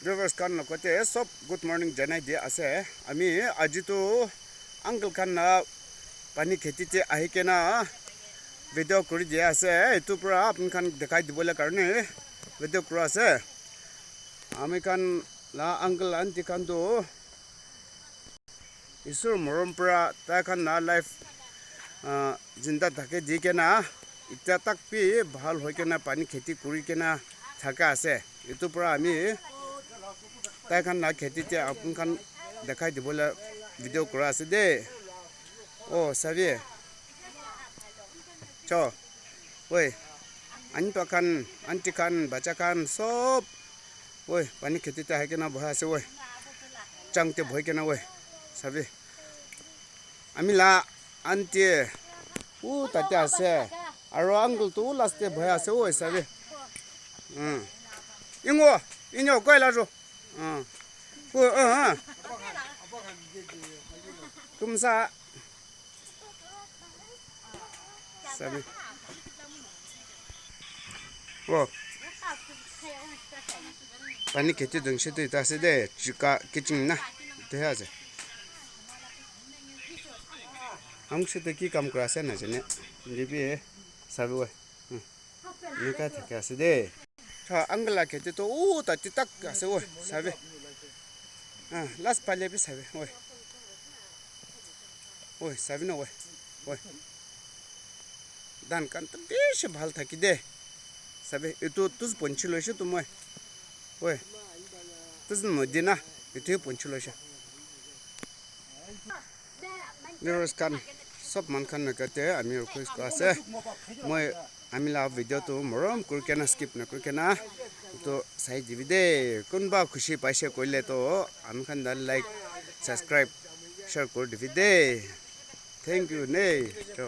Viewers kan kote sop good morning janai dia ase ami aji to uncle kan na pani kheti te ahi ke na video kuri dia ase etu pura apun kan dekhai dibole karone video kura ase ami kan la uncle auntie kan to isur morom pura ta kan na life jinda thake di ke na itya tak pi bhal hoi ke na pani kheti kuri ke na thaka ase etu pura ami তাই খান না খেতিতে আপন খান দেখাই দিবলে video করা আছে দে ও সাবি চ ওই আনি তো খান আন্টি খান বাচ্চা খান সব ওই পানি খেতিতে হাইকে না ভয় আছে ওই চাংতে ভয় কেনা ওই সাবি আমি লা আন্টি ও তাতে আছে আর আঙ্গুল তো লাস্টে ভয় আছে ওই সাবি ইঙ্গো ইঞ্জো কই লাজো kumsa sabi wo pani kheti dang se ta se de chika kitchen na te ha je am se te ki kam kra se na je ne libi sabi wo ni ka ta ka se de cha angla kheti to u ta ti tak ka se wo sabi last pale bi sabi oi oi sabi no oi dan kan to besh bhal thaki de sabi etu tuz ponchilo she tumoy oi tuz modina etu ponchilo she neros kan sob man kan na kate ami request ko ase moi ami la video to morom kurkena skip na kurkena to sai divide kunba khushi paise koile to am khan dal like subscribe share kor divide thank you ne to